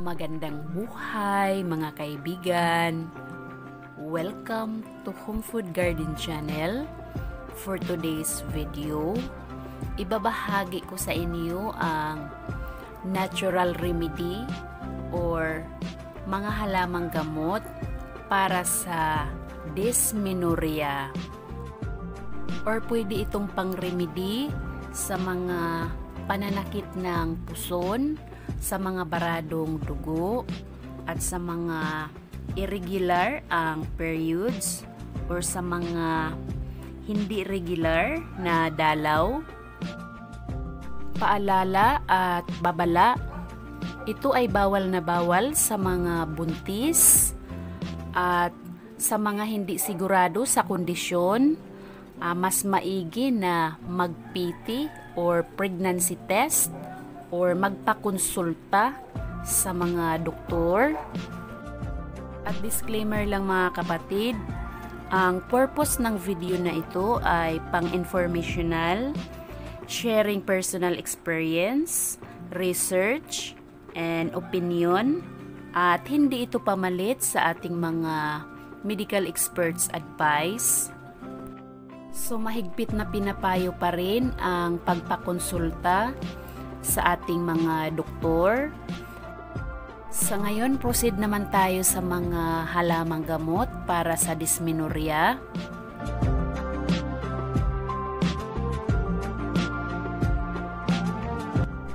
Magandang buhay mga kaibigan! Welcome to Home Food Garden Channel. For today's video, ibabahagi ko sa inyo ang natural remedy or mga halamang gamot para sa dysmenorrhea. Or pwede itong pang-remedy sa mga pananakit ng puson, sa mga baradong dugo, at sa mga irregular ang periods or sa mga hindi regular na dalaw. Paalala at babala, ito ay bawal na bawal sa mga buntis at sa mga hindi sigurado sa kondisyon. Mas maigi na mag-PT or pregnancy test or magpakonsulta sa mga doktor. At disclaimer lang mga kapatid, ang purpose ng video na ito ay pang-informational, sharing personal experience, research, and opinion, at hindi ito pamalit sa ating mga medical experts advice. So mahigpit na pinapayo pa rin ang pagpakonsulta sa ating mga doktor. Sa ngayon, proceed naman tayo sa mga halamang gamot para sa dysmenorrhea.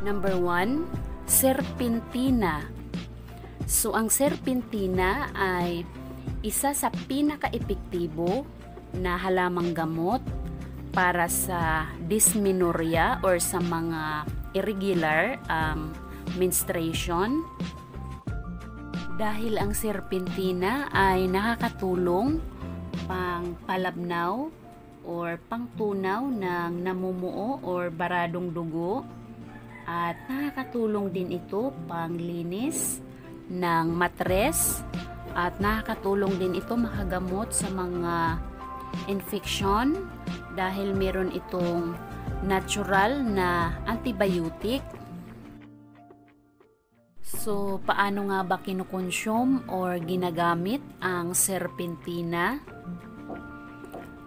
Number 1, serpentina. So ang serpentina ay isa sa pinaka-epektibo na halamang gamot para sa dysmenorrhea or sa mga irregular menstruation. Dahil ang serpentina ay nakakatulong pang palabnaw or pangtunaw ng namumuo or baradong dugo, at nakakatulong din ito panglinis ng matres, at nakakatulong din ito makagamot sa mga infection dahil meron itong natural na antibiotic. So, paano nga ba kinukonsume or ginagamit ang serpentina?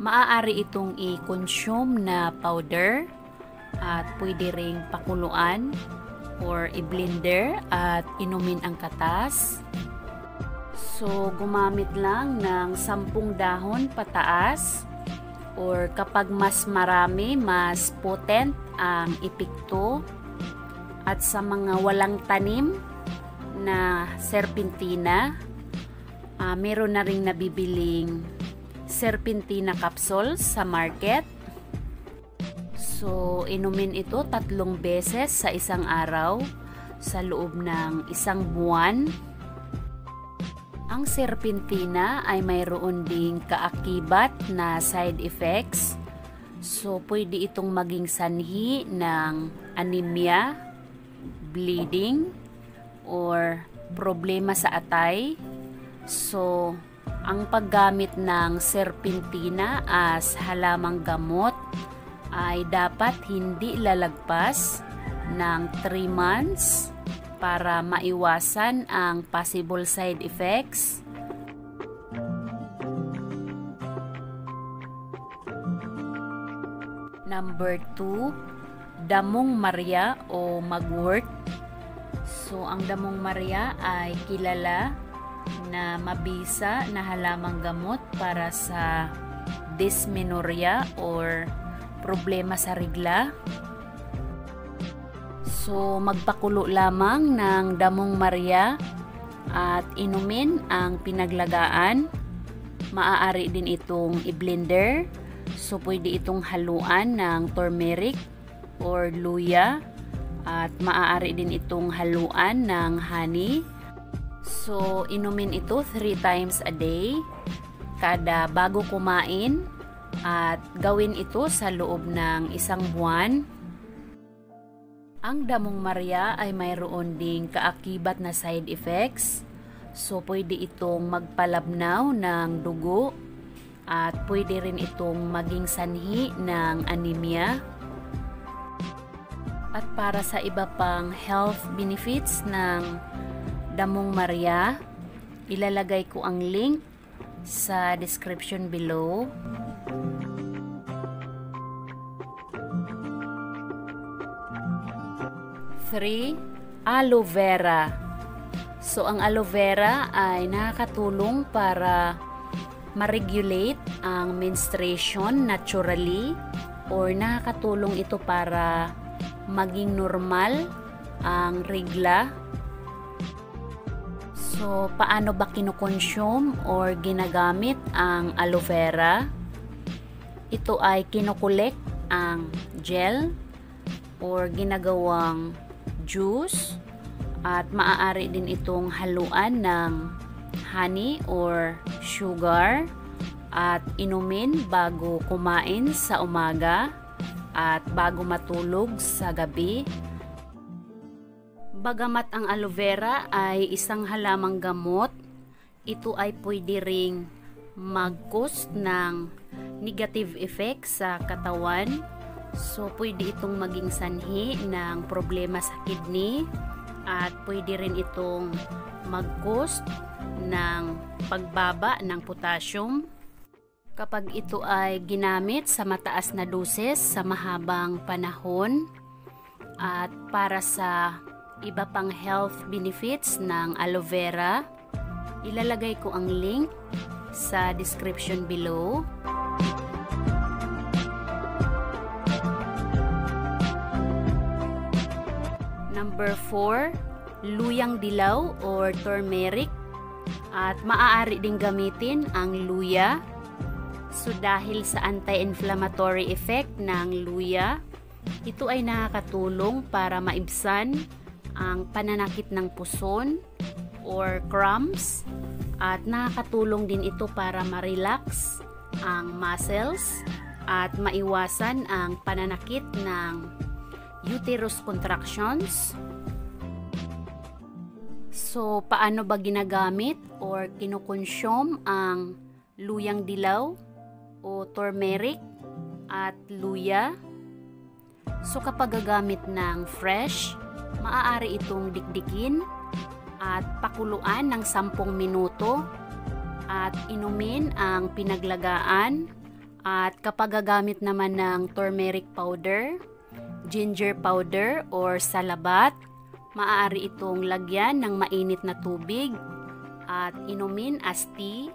Maaari itong i-consume na powder at pwede ring pakuluan or i-blender at inumin ang katas. So, gumamit lang ng 10 dahon pataas, or kapag mas marami, mas potent ang epekto. At sa mga walang tanim na serpentina, meron na ring nabibiling serpentina capsules sa market. So, inumin ito 3 beses sa isang araw sa loob ng 1 buwan. Ang serpentina ay mayroon ding kaakibat na side effects. So, pwede itong maging sanhi ng anemia, bleeding, or problema sa atay. So, ang paggamit ng serpentina as halamang gamot ay dapat hindi lalagpas ng 3 months para maiwasan ang possible side effects. Number 2, damong Maria o mugwort. So, ang damong Maria ay kilala na mabisa na halamang gamot para sa dysmenorrhea or problema sa regla. So, magpakulo lamang ng damong Maria at inumin ang pinaglagaan. Maaari din itong i-blender. So, pwede itong haluan ng turmeric or luya, at maaari din itong haluan ng honey. So, inumin ito 3 times a day kada bago kumain, at gawin ito sa loob ng 1 buwan. Ang damong Maria ay mayroon ding kaakibat na side effects. So, pwede itong magpalabnaw ng dugo, at pwede rin itong maging sanhi ng anemia. At para sa iba pang health benefits ng Damong Maria. Ilalagay ko ang link sa description below. Three, aloe vera. So ang aloe vera ay nakakatulong para ma-regulate ang menstruation naturally, or nakakatulong ito para maging normal ang regla. So, paano ba kinukonsume or ginagamit ang aloe vera? Ito ay kinukulek ang gel or ginagawang juice, at maaari din itong haluan ng honey or sugar at inumin bago kumain sa umaga at bago matulog sa gabi. Bagamat ang aloe vera ay isang halamang gamot, ito ay pwede ring mag-cause ng negative effect sa katawan. So, pwede itong maging sanhi ng problema sa kidney, at pwede rin itong mag-cause ng pagbaba ng potassium kapag ito ay ginamit sa mataas na doses sa mahabang panahon. At para sa iba pang health benefits ng aloe vera, ilalagay ko ang link sa description below. Number 4, luyang dilaw or turmeric, at maaari ding gamitin ang luya. So dahil sa anti-inflammatory effect ng luya, ito ay nakakatulong para maibsan ang pananakit ng puson or cramps, at nakakatulong din ito para ma-relax ang muscles at maiwasan ang pananakit ng uterus contractions. So, paano ba ginagamit or kinukonsume ang luyang dilaw o turmeric at luya? So, kapag gagamit ng fresh, maaari itong dikdikin at pakuluan ng 10 minuto at inumin ang pinaglagaan. At kapag gagamit naman ng turmeric powder, ginger powder or salabat, maaari itong lagyan ng mainit na tubig at inumin as tea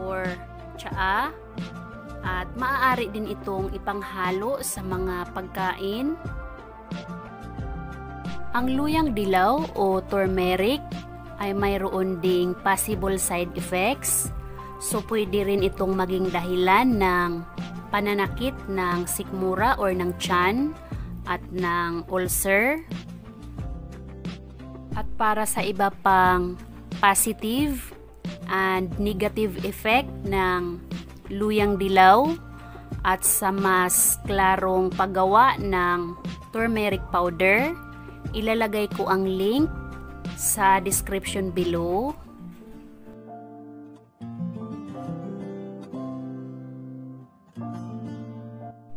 or tsaa, at maaari din itong ipanghalo sa mga pagkain. Ang luyang dilaw o turmeric ay mayroon ding possible side effects. So, pwede rin itong maging dahilan ng pananakit ng sikmura or ng tiyan at ng ulcer. At para sa iba pang positive and negative effect ng luyang dilaw at sa mas klarong paggawa ng turmeric powder, ilalagay ko ang link sa description below.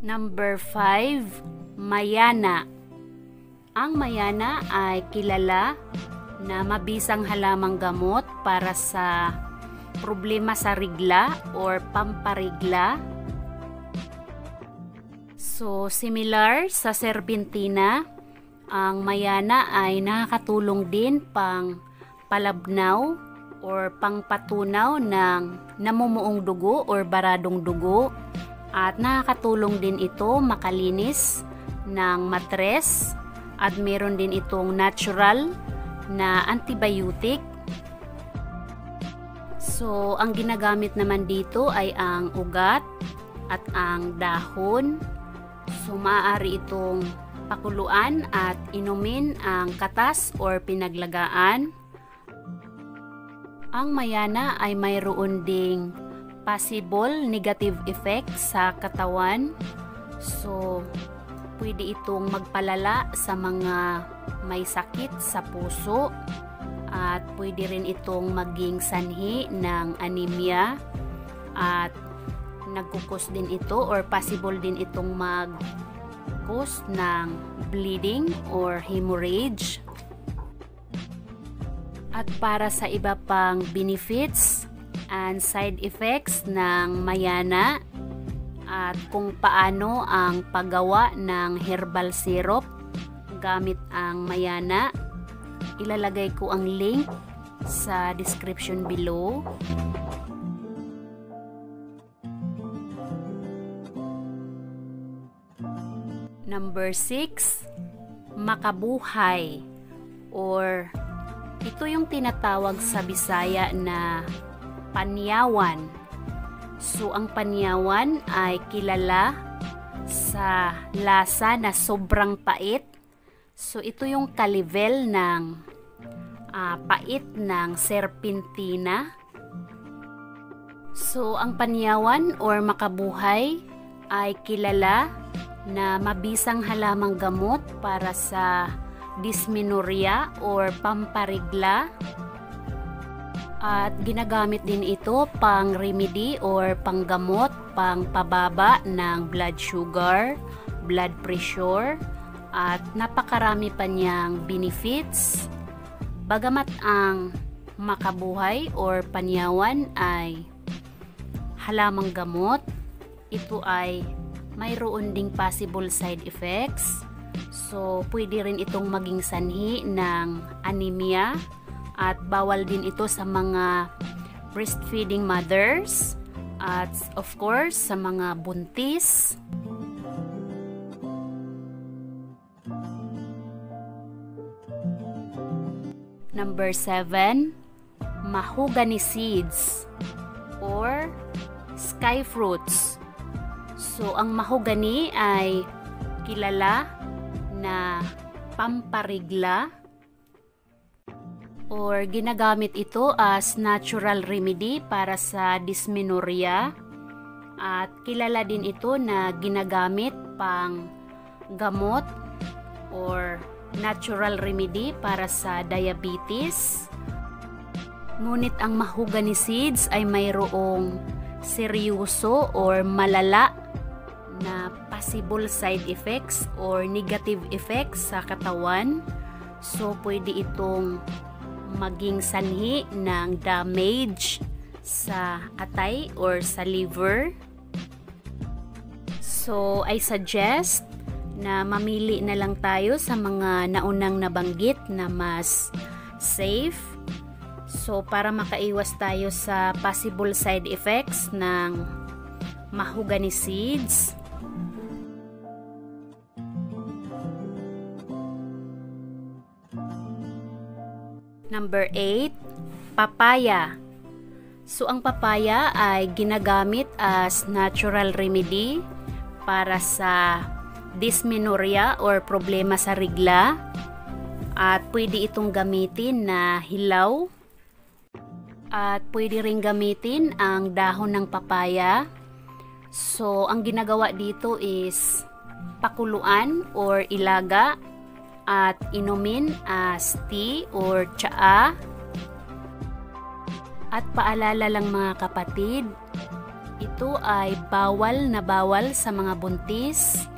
Number 5, mayana. Ang mayana ay kilala na mabisang halamang gamot para sa problema sa rigla or pamparigla. So, similar sa serpentina, ang mayana ay nakakatulong din pang palabnaw or pangpatunaw ng namumuong dugo or baradong dugo, at nakakatulong din ito makalinis ng matres, at meron din itong natural na antibiotic. So, ang ginagamit naman dito ay ang ugat at ang dahon. So, maaari itong pakuluan at inumin ang katas or pinaglagaan. Ang mayana ay mayroon ding possible negative effect sa katawan. So, pwede itong magpalala sa mga may sakit sa puso, at pwede rin itong maging sanhi ng anemia, at nagkukos din ito or possible din itong mag-cause ng bleeding or hemorrhage. At para sa iba pang benefits and side effects ng mayana at kung paano ang paggawa ng herbal syrup gamit ang mayana, ilalagay ko ang link sa description below. Number 6, makabuhay, or ito yung tinatawag sa Bisaya na panyawan. So ang panyawan ay kilala sa lasa na sobrang pait. So ito yung kalivel ng pait ng serpentina. So ang panyawan or makabuhay ay kilala na mabisang halamang gamot para sa dysmenorrhea or pamparigla, at ginagamit din ito pang remedy or panggamot, pang pababa ng blood sugar, blood pressure, at napakarami pa niyang benefits. Bagamat ang makabuhay or panyawan ay halamang gamot, ito ay mayroon ding possible side effects. So, pwede rin itong maging sanhi ng anemia at bawal din ito sa mga breastfeeding mothers at of course sa mga buntis. Number 7, mahogany seeds or sky fruits. So, ang mahogany ay kilala na pamparigla or ginagamit ito as natural remedy para sa dysmenorrhea, at kilala din ito na ginagamit pang gamot or natural remedy para sa diabetes. Ngunit ang mahogany seeds ay mayroong seryoso or malala na possible side effects or negative effects sa katawan. So, pwede itong maging sanhi ng damage sa atay or sa liver. So, I suggest na mamili na lang tayo sa mga naunang nabanggit na mas safe. So, para makaiwas tayo sa possible side effects ng mahogany seeds. Number 8, papaya. So, ang papaya ay ginagamit as natural remedy para sa dysmenorrhea or problema sa rigla, at pwede itong gamitin na hilaw, at pwede ring gamitin ang dahon ng papaya. So, ang ginagawa dito is pakuluan or ilaga at inumin as tea or tsaa. At paalala lang mga kapatid, ito ay bawal na bawal sa mga buntis,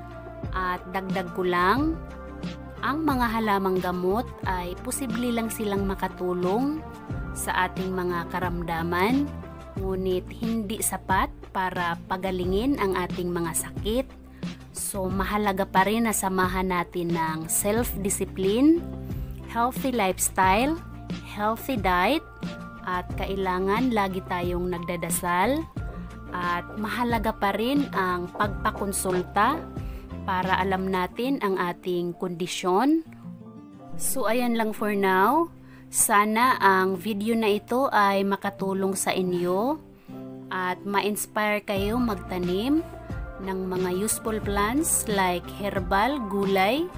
at dagdag ko lang, ang mga halamang gamot ay posible lang silang makatulong sa ating mga karamdaman, ngunit hindi sapat para pagalingin ang ating mga sakit. So, mahalaga pa rin na samahan natin ng self-discipline, healthy lifestyle, healthy diet, at kailangan lagi tayong nagdadasal, at mahalaga pa rin ang pagpakonsulta para alam natin ang ating kondisyon. So, ayan lang for now. Sana ang video na ito ay makatulong sa inyo at ma-inspire kayo magtanim ng mga useful plants like herbal, gulay,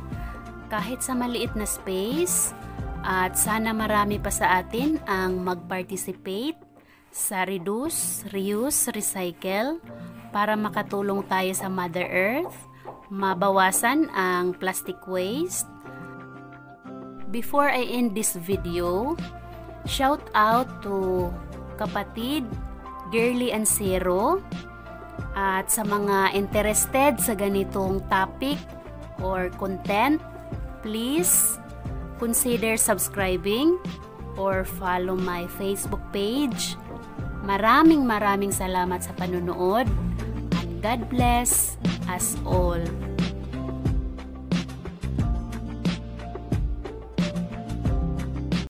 kahit sa maliit na space. At sana marami pa sa atin ang mag-participate sa reduce, reuse, recycle para makatulong tayo sa Mother Earth, mabawasan ang plastic waste. Before I end this video, shout out to kapatid Girly and Zero. At sa mga interested sa ganitong topic or content, please consider subscribing or follow my Facebook page. Maraming salamat sa panunood. And God bless us all.